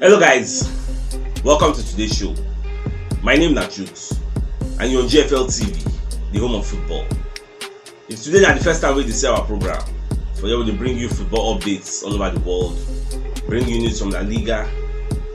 Hello guys, welcome to today's show. My name is Nachut and you're on GFL TV, the home of football. If today is the first time we see our program, for you to bring you football updates all over the world, bring you news from La Liga,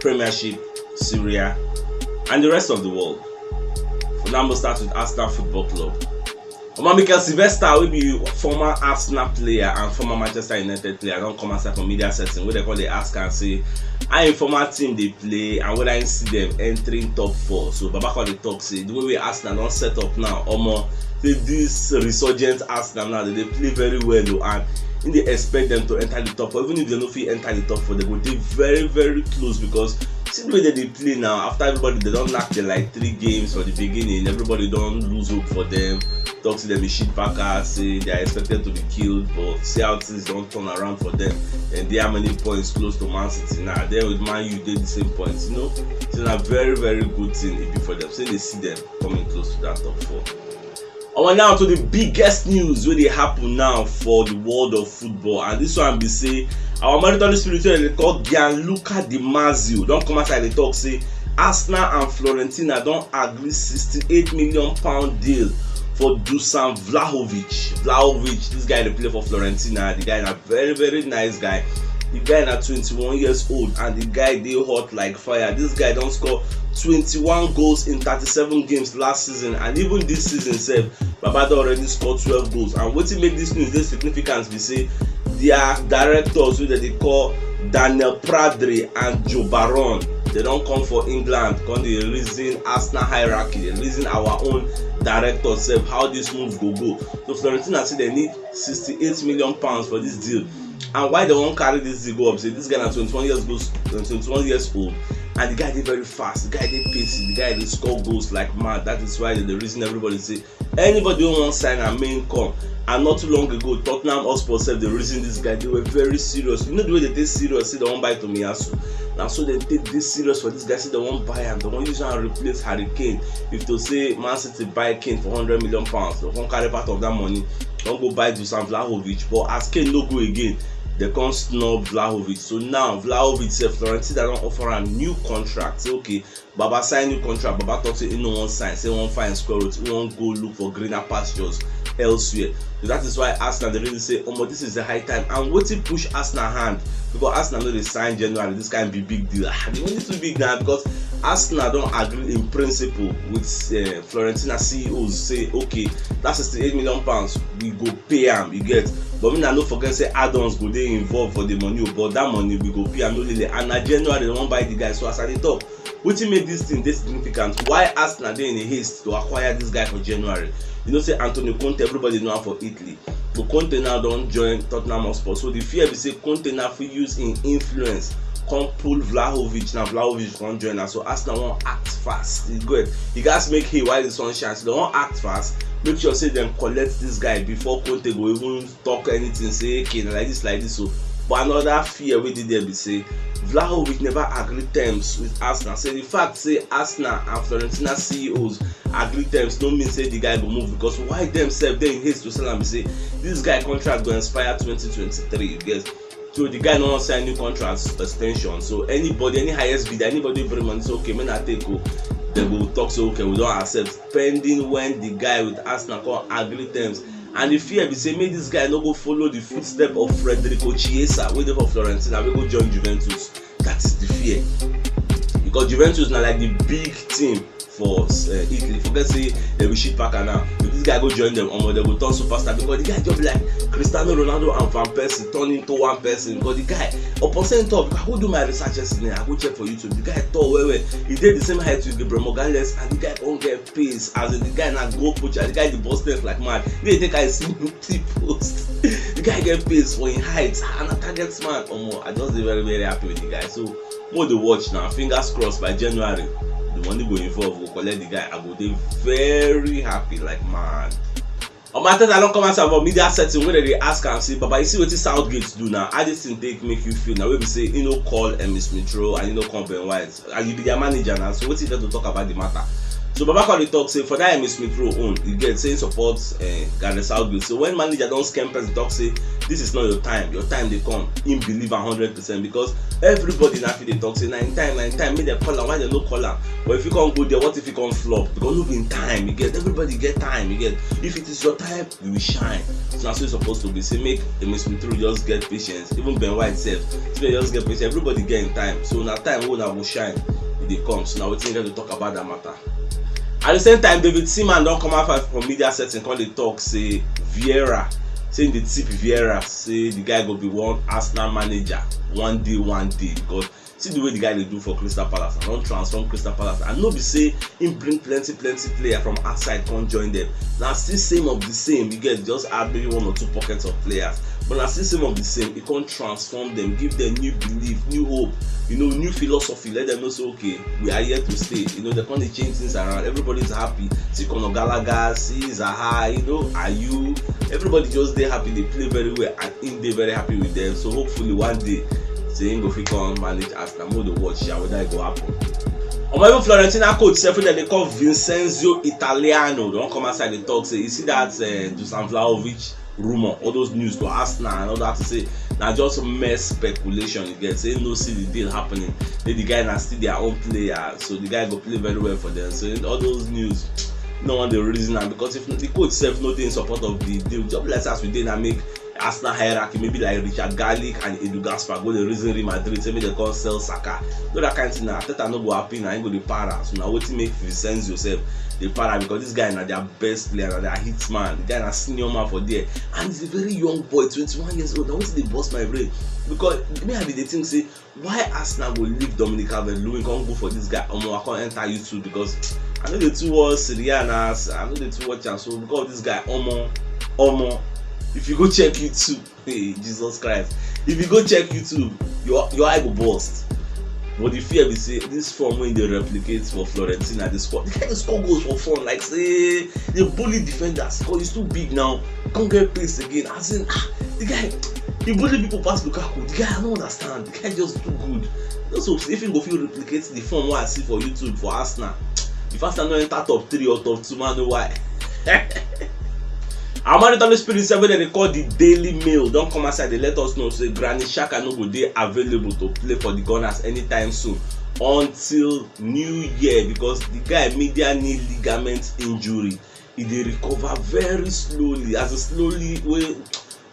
Premiership, Syria, and the rest of the world. For now, we'll start with Arsenal Football Club. Mikel Sylvester will be former Arsenal player and former Manchester United player. I don't come outside from media setting where they call the ask and say I former team they play and when I see them entering top 4. So Baba call the talk say the way we Arsenal don't set up now, this resurgent Arsenal now they play very well and they expect them to enter the top 4. Even if they don't feel enter the top 4, they will be very very close because see the way that they play now. After everybody they don't knock them like 3 games from the beginning, everybody don't lose hope for them. Talk to them a shit packer, say they are expected to be killed, but see how things don't turn around for them. And they have many points close to Man City now. Then with Man U, they the same points, It's a very, very good thing it be for them. So they see them coming close to that top 4. I want now to the biggest news where they happen now for the world of football. And this one be say our monetary spiritual they call Gianluca Di Marzio. Don't come outside the talk say Arsenal and Fiorentina don't agree £68 million deal for Dusan Vlahovic. Vlahovic, this guy they play for Fiorentina. The guy is a very, very nice guy. The guy is 21 years old and the guy they hot like fire. This guy don't score 21 goals in 37 games last season, and even this season sef, Babada already scored 12 goals. And what make this news dey significant be say their directors wey they call Daniel Pradre and Joe Baron, they don't come for England, come dey reason Arsenal hierarchy, they reason our own directors sef how this move go. So Fiorentina say they need £68 million for this deal. And why they won't carry this deal go up? Say this guy is 21 years old, and the guy dey very fast, the guy dey pacey, the guy dey score goals like mad. That is why the reason everybody say anybody who won't sign a main come. And not too long ago, Tottenham Hotspur said the reason this guy, they were very serious. You know the way they take serious, say they won't buy Tomiyasu. Now so they take this serious for this guy, say they won't buy him, they won't use him and replace Harry Kane. If to say Man City buy Kane for £100 million, they won't carry part of that money, don't go buy Dusan Vlahovic. But as Kane no go again, they can't snub Vlahovic. So now Vlahovic said Fiorentina don't offer a new contract. Say okay, Baba sign new contract. Baba talk say he no one sign. Say one find square root. He won't go look for greener pastures elsewhere. So that is why Arsenal they really say, this is the high time. And what he push Arsenal hand because Arsenal know they sign January. This can be big deal. They want it to be big now because Arsenal don't agree in principle with Fiorentina CEOs. Say okay, that's £68 million. We go pay him. You get. But me not forget say add-ons go they involved for the money, but that money we go pay and no lily. And na January they won't buy the guy. So as I talk, what make this thing this significant? Why Arsenal they in a haste to acquire this guy for January? You know say Antonio Conte, everybody know him for Italy. But Conte now don't join Tottenham Hotspur. So the fear be say Conte now for use in influence. Come pull Vlahovic, now Vlahovic can't join us. So Arsenal won't act fast. It's good. You guys make hay while the sun shines. So they won't act fast. Make sure say them collect this guy before Conte go even talk anything. Say okay, like this. So, but another fear we did there be say Vlahovic never agreed terms with Arsenal. Say the fact say Arsenal and Fiorentina CEOs agree terms don't mean say the guy go move because why themselves they in haste to sell and be say this guy contract will expire 2023. Yes. So the guy no want sign new contract extension. So anybody, any highest bidder, anybody bring money, say okay, man I take go. They will talk so okay, we don't accept pending when the guy with Arsenal come agree terms. And the fear be say make this guy no go follow the footstep of Federico Chiesa, waiting for Fiorentina, we go join Juventus. That is the fear. Because Juventus now like the big team for Italy. Forget say they will shit packer now. If this guy go join them, they will turn superstar because the guy just like Cristiano Ronaldo and Van Persie turn into one person. Because the guy, upon saying top, I go do my research yesterday. I go check for YouTube. The guy tall well. He did the same height with Gabriel Magalhaes, and the guy don't get pace. As in the guy na goal poacher, the guy the boss left like mad. They think I see post. The guy get pace for his height and a target man. I just be very very happy with the guy. So more the watch now. Fingers crossed by January. The money go involve, go collect the guy. I go dey very happy like mad. On my third, I don't come out about media setting where they ask and say, Baba, you see what this Southgate do now? How this thing make you feel now? We be say, call Smith Rowe and come Ben White, and you be their manager now. So what's it there to talk about the matter? So Baba come dey talk say for that Emile Smith Rowe own, you get saying support Gareth Southgate. So when manager don scam person talk say this is not your time dey come, him believe 100% because everybody na fit dey talk say na in time make dem call am, why dem no call am? But if you can't go there, what if you can't flop? Because no be in time, you get everybody get time, you get if it is your time, you will shine. So that's what it's supposed to be. Say make Emile Smith Rowe just get patience, even Ben White self, just get patience. Everybody get in time. So na time when I will shine, it dey come. So now wetin you get to talk about that matter. At the same time, David Seaman don come out from media setting, come dey talk say Vieira, saying the tip Vieira, say the guy go be one Arsenal manager one day because see the way the guy dey do for Crystal Palace, I don transform Crystal Palace, and no be say him bring plenty player from outside come join them. Na still same of the same, you get just add maybe 1 or 2 pockets of players, but na still same of the same. He can't transform them, give them new belief, new hope, new philosophy. Let them know say okay, we are here to stay. They can't change things around. Everybody's happy. See Conor Gallagher, see Zaha, Ayew, everybody just dey happy. They play very well, and him dey very happy with them. So hopefully one day, say him go fit come manage Arsenal. More to watch whether it go happen. Even Florentina coach sef that they call Vincenzo Italiano don come outside dey talk say you see that Dusan Vlahovic rumor, all those news to Arsenal and all that, to say na just mere speculation. You get say no see the deal happening. The guy na still their own player, so the guy go play very well for them. So all those news, no one dey reason am, because if the coach sef no dey in support of the deal, just like as we dey na make Arsenal hierarchy maybe like Richard Garlick and Edu Gaspar go dey reason Real Madrid say make dem come sell Saka. No that kind of thing. Na Arteta no go happy, na him go dey para. So na wetin make Vincenzo sef dey para, because this guy na their best player, na their hit man. The guy na senior man for there, and he's a very young boy, 21 years old. Na wetin dey burst my brain, because me I dey think say why Arsenal go leave Dominic Calvert-Lewin come go for this guy. I can't enter YouTube because I know the two watch Syrianas, I know the two watch, and so because of this guy, if you go check YouTube, hey, Jesus Christ, if you go check YouTube, your eye go burst. But the fear be say this form when they replicate for Florentina, the kind of score goals for fun, like say they bully defenders because he's too big now, can't get pace again. As in, the guy, he bully people past Lukaku. The guy, I don't understand. The guy just too good. So if he go feel replicate the form what I see for YouTube for Arsenal, if Arsenal no enter top 3 or top 2, man, know why. Our monetary spirit server that they call the Daily Mail don't come outside. They let us know say Granit Xhaka no go dey available to play for the Gunners anytime soon until New Year, because the guy media knee ligament injury. He dey recover very slowly,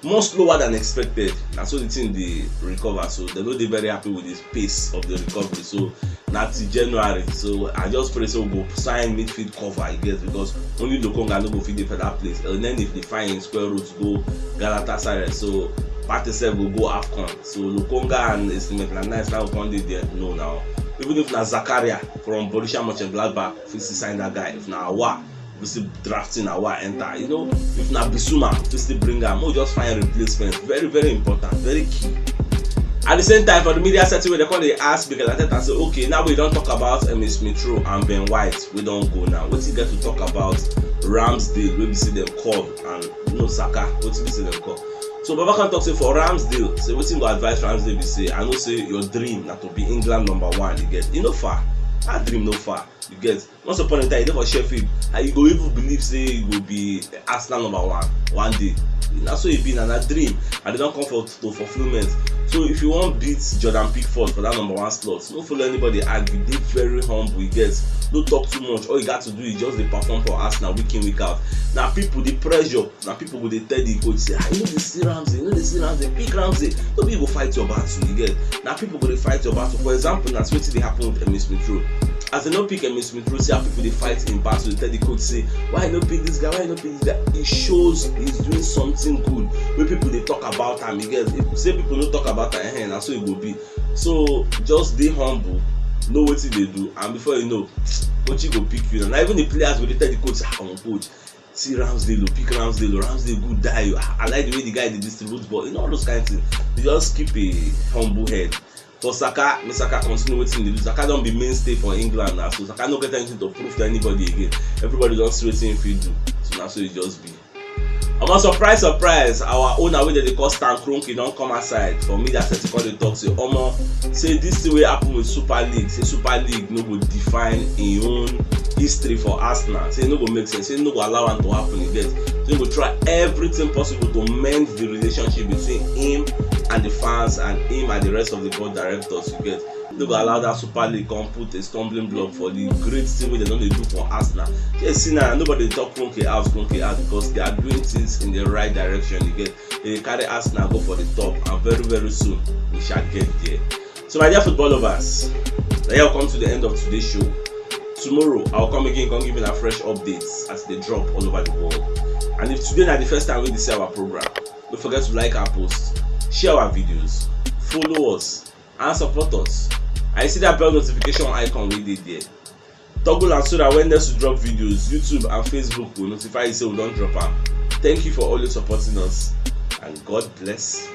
more slower than expected. That's so the thing they recover. So they know they very happy with the pace of the recovery. So now till January. So I just pray so we'll go sign midfield cover, I guess, because only Lokonga no go fit for that place. And then if they find square roots go Galatasaray, so Partey will go AFCON. So Lokonga and Estimate nice now one day there. No now. Even if na Zakaria from Borussia Mönchengladbach, if we sign that guy, if na Awa, we still drafting our enter, if na Bissouma, we still bring am, we just find replacement. Very, very important, very key. At the same time, for the media setting, where they come, they ask because Arteta say, okay, now we don't talk about Emile Smith Rowe and Ben White. We don't go now. What you get to talk about Ramsdale, where we see them call, and Saka, what we see them call. So Baba can talk say for Ramsdale, say what you go advise Ramsdale be say, I know say your dream not to be England #1. You get, no far. That dream no far. You get. Once upon a time, you never Sheffield, and you go even believe say you will be Arsenal #1 one day. That's what it been, and a dream, and they don't come for fulfillment. So if you want beat Jordan Pickford for that #1 slot, don't follow anybody argue. Be very humble. You get. Don't talk too much. All you got to do is just perform for Arsenal week in, week out. Now people the pressure. Now people will tell the coach say, you know the see Ramsey, pick Ramsey. Don't be go fight your battle. You get. Now people will fight your battle. For example, that's what they happen with Emile Smith Rowe. As they don't pick Emile Smith Rowe, see how people they fight in battle. They tell the coach say, why not pick this guy? Why not pick this guy? It shows he's doing something good. When people they talk about him, you get. If say people don't talk about him, that's what it will be. So just be humble. Know what they do, and before you know, coach go pick you. And even the players will tell the coach, coach, see Ramsdale, pick Ramsdale good die. I like the way the guy they distribute ball, all those kind of things. You just keep a humble head. For Saka continue waiting. They do. Saka don't be mainstay for England now, so Saka don't get anything to prove to anybody again. Everybody just waiting if you do. So that's what it just be. I'm surprise, our owner wey they call Stan Kroenke don't come aside for me. That's the call they talk say, say this the way happen with Super League. Say Super League no go define in own history for Arsenal. Say no go make sense, say no go allow am to happen again. So he go try everything possible to mend the relationship between him and the fans and him and the rest of the board directors. You get, no go allow that Super League come put a stumbling block for the great thing wey they don dey do for Arsenal. You see now, nobody dey talk Kroenke out because they are doing things in the right direction. You get, they carry Arsenal go for the top, and very very soon we shall get there. So my dear football lovers, now here we come to the end of today's show. Tomorrow I'll come again, come give you a fresh updates as they drop all over the world. And if today is the first time we see our program, don't forget to like our posts, share our videos, follow us, and support us. I see that bell notification icon right there. Toggle am so that when there's to drop videos, YouTube and Facebook will notify you say we don't drop them. Thank you for always supporting us, and God bless.